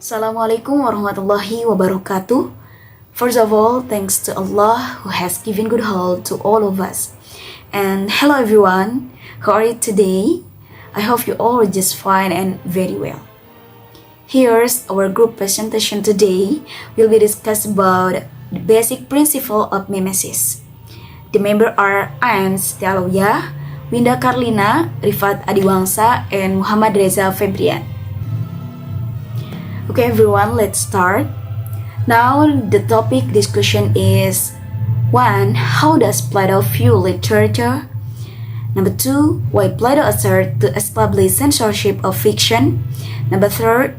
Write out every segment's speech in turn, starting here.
Assalamualaikum warahmatullahi wabarakatuh. First of all, thanks to Allah who has given good health to all of us. And hello everyone, how are you today? I hope you all are just fine and very well. Here's our group presentation today. We'll be discussing about the basic principle of mimesis. The members are Siti Alawiyah, Winda Karlina, Rifat Adi Wangsa, and Muhammad Reza Febryan. Okay everyone, let's start. Now the topic discussion is 1. How does Plato view literature? Number 2. Why Plato asserts to establish censorship of fiction? Number 3.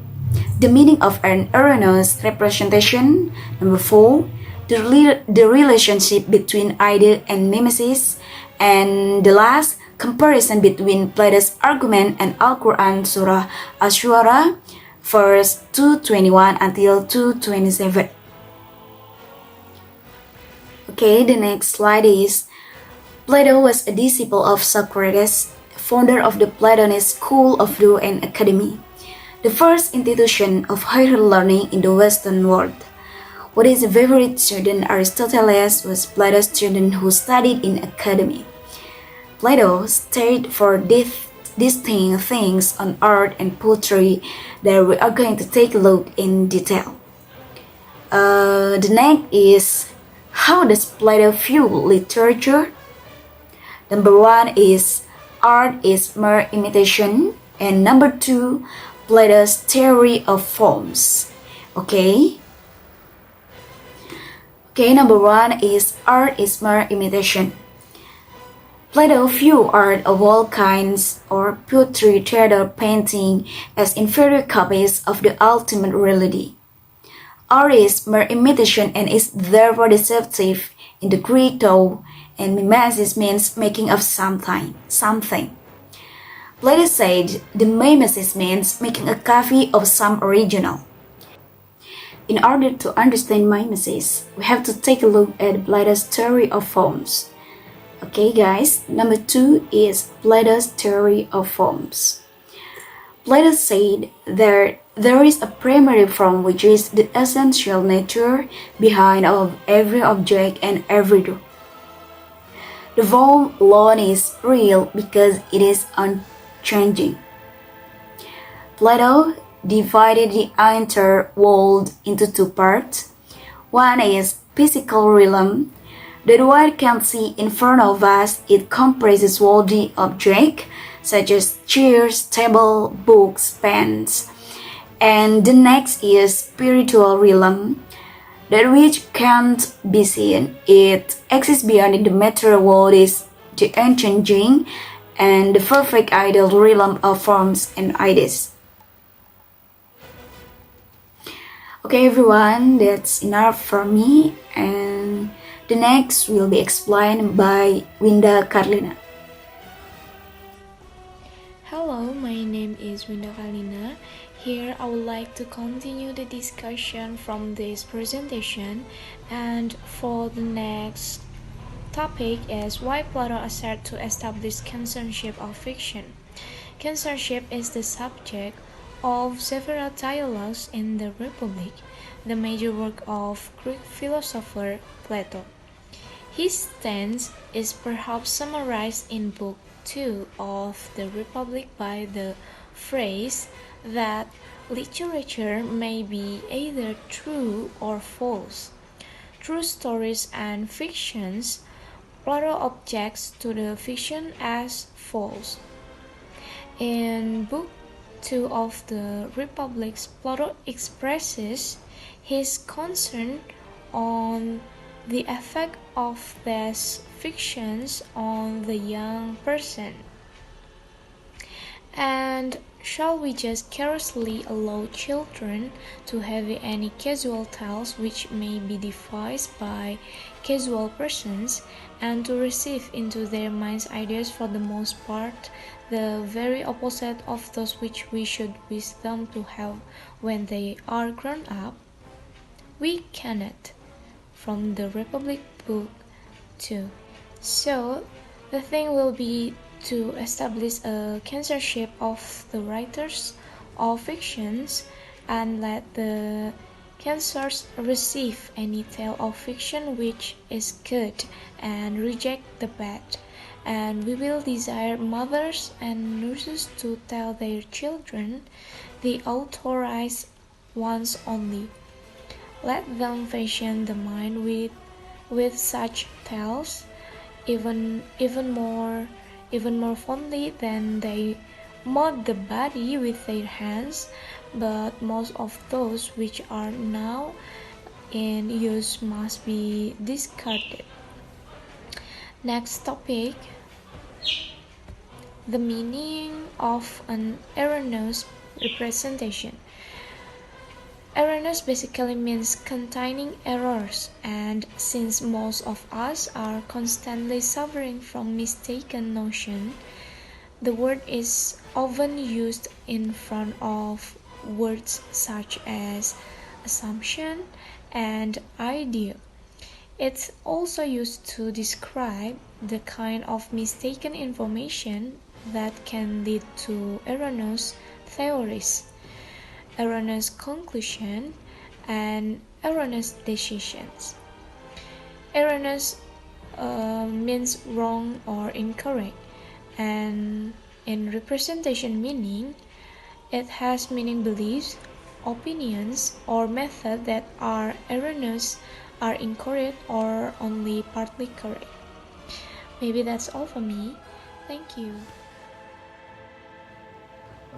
The meaning of an erroneous representation. Number 4. The relationship between idea and mimesis. And the last, comparison between Plato's argument and Al-Quran Surah Ash-Shu'ara verse 221 until 227. Okay, the next slide is Plato was a disciple of Socrates, founder of the Platonist school of thought and academy, the first institution of higher learning in the Western world. What is a favorite student Aristoteles was Plato's student who studied in academy. Plato studied for distinct things on art and poetry that we are going to take a look in detail. The next is how does Plato view literature? Number 1 is art is mere imitation, and number 2, Plato's theory of forms. Okay, number 1 is art is mere imitation. Plato viewed art of all kinds, or poetry, theater, painting, as inferior copies of the ultimate reality. Art is mere imitation and is therefore deceptive in the Greek thought, and mimesis means making of something. Plato said the mimesis means making a copy of some original. In order to understand mimesis, we have to take a look at Plato's theory of forms. Okay guys, number 2 is Plato's theory of forms. Plato said there is a primary form which is the essential nature behind of every object and every thought. The form alone is real because it is unchanging. Plato divided the entire world into 2 parts. One is physical realm. That one can see in front of us. It comprises worldly objects such as chairs, table, books, pens. And the next is spiritual realm, that which can't be seen. It exists beyond the material world, is the unchanging and the perfect ideal realm of forms and ideas. Okay everyone, that's enough for me, and the next will be explained by Winda Karlina. Hello, my name is Winda Karlina. Here I would like to continue the discussion from this presentation, and for the next topic is why Plato asserts to establish censorship of fiction. Censorship is the subject of several dialogues in the Republic, the major work of Greek philosopher Plato. His stance is perhaps summarized in Book 2 of the Republic by the phrase that literature may be either true or false. True stories and fictions, Plato objects to the fiction as false. In Book 2 of the Republic, Plato expresses his concern on the effect of these fictions on the young person. And shall we just carelessly allow children to have any casual tales which may be devised by casual persons, and to receive into their minds ideas for the most part the very opposite of those which we should wish them to have when they are grown up? We cannot. From the Republic Book 2. So, the thing will be to establish a censorship of the writers of fictions and let the cancers receive any tale of fiction which is good and reject the bad. And we will desire mothers and nurses to tell their children the authorized ones only. Let them fashion the mind with such tales, even more fondly than they mold the body with their hands, but most of those which are now in use must be discarded. Next topic: the meaning of an erroneous representation. Erroneous basically means containing errors, and since most of us are constantly suffering from mistaken notion, the word is often used in front of words such as assumption and idea. It's also used to describe the kind of mistaken information that can lead to erroneous theories, erroneous conclusions, and erroneous decisions. Erroneous means wrong or incorrect, and in representation meaning, it has meaning beliefs, opinions, or methods that are erroneous, are incorrect, or only partly correct. Maybe that's all for me. Thank you.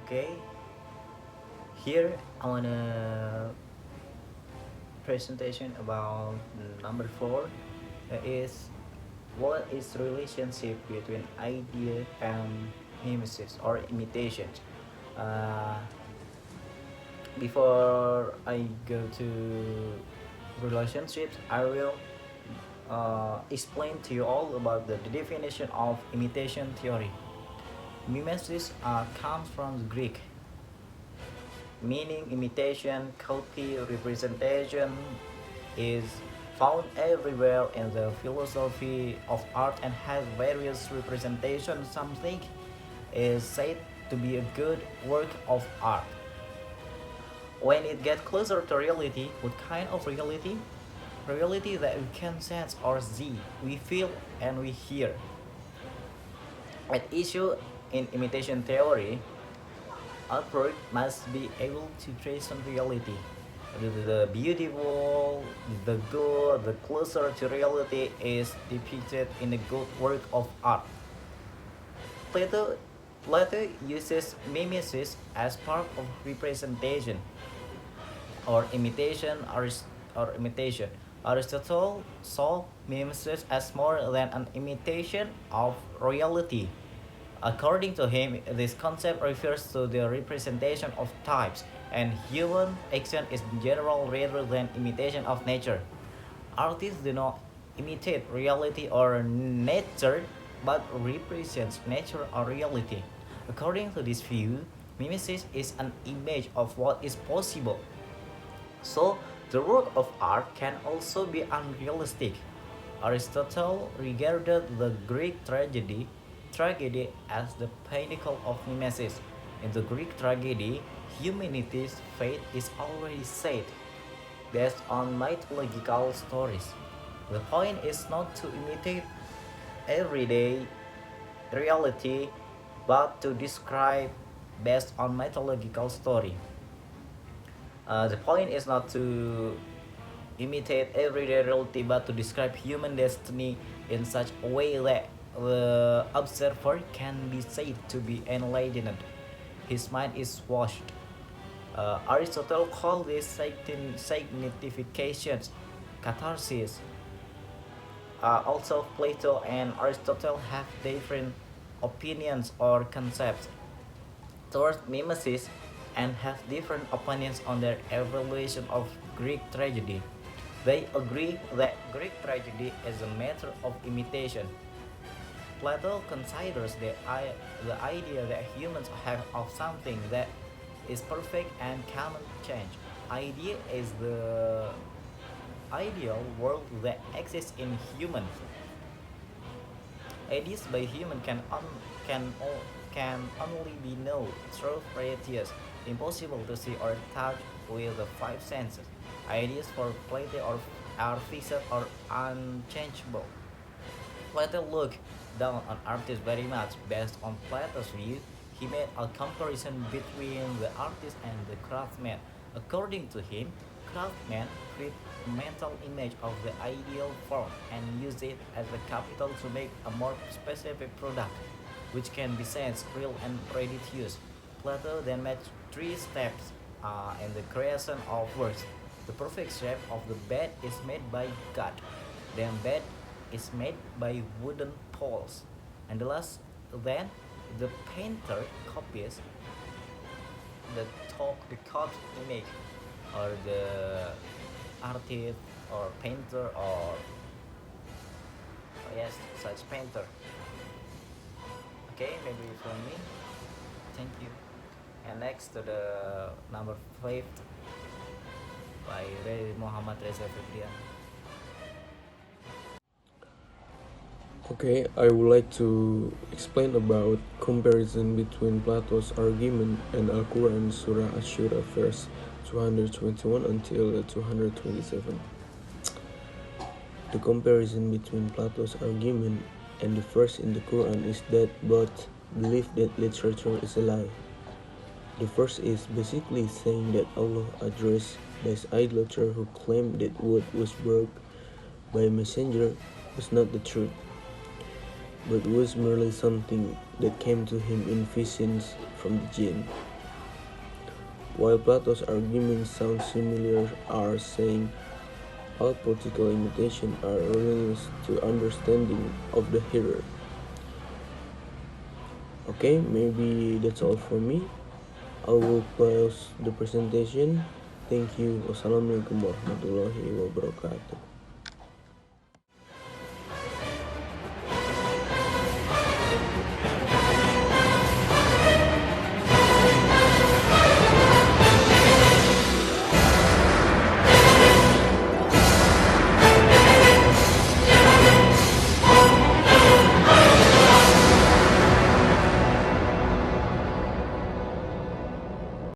Okay, here I wanna presentation about number 4 is what is the relationship between idea and mimesis or imitation. Uh, Before I go to relationships, I will explain to you all about the definition of imitation theory. Mimesis comes from the Greek, meaning imitation, copy, representation, is found everywhere in the philosophy of art and has various representations. Something is said to be a good work of art. When it gets closer to reality, what kind of reality? Reality that we can sense or see, we feel and we hear. At issue in imitation theory, artwork must be able to trace on reality. The beautiful, the good, the closer to reality is depicted in a good work of art. Plato, Plato uses mimesis as part of representation or imitation. Aristotle saw mimesis as more than an imitation of reality. According to him, this concept refers to the representation of types, and human action is general rather than imitation of nature. Artists do not imitate reality or nature, but represents nature or reality. According to this view, mimesis is an image of what is possible. So, the work of art can also be unrealistic. Aristotle regarded the Greek tragedy as the pinnacle of mimesis. In the Greek tragedy, humanity's fate is already set, based on mythological stories. The point is not to imitate everyday reality, but to describe based on mythological story. The point is not to imitate everyday reality, but to describe human destiny in such a way that the observer can be said to be enlightened. His mind is washed. Aristotle called this significations catharsis. Also, Plato and Aristotle have different opinions or concepts towards mimesis and have different opinions on their evaluation of Greek tragedy. They agree that Greek tragedy is a matter of imitation. Plato considers the idea that humans have of something that is perfect and cannot change. Idea is the ideal world that exists in humans. Ideas by human can only be known through varieties. impossible to see or touch with the five senses. Ideas for Plato are fixed or unchangeable. Plato looked down on artists very much. Based on Plato's view, he made a comparison between the artist and the craftsman. According to him, craftsmen create a mental image of the ideal form and use it as the capital to make a more specific product, which can be sensed, real, and ready to use. Plato then made three steps in the creation of works. The perfect shape of the bed is made by God. Then bed is made by wooden poles. And then the painter copies the cop's image, or the artist or painter or yes, such painter. Okay, maybe from me. Thank you. And next to the number 5 by Muhammad Reza Febryan. Okay, I would like to explain about comparison between Plato's argument and Al-Quran Surah Ash-Shura verse 221 until 227. The comparison between Plato's argument and the verse in the Quran is that both believe that literature is a lie. The verse is basically saying that Allah addressed this idolater who claimed that what was brought by a messenger was not the truth, but was merely something that came to him in visions from the jinn. While Plato's arguments sound similar, are saying all political imitations are erroneous to understanding of the hearer. Okay, maybe that's all for me. I will close the presentation. Thank you. Wassalamualaikum warahmatullahi wabarakatuh.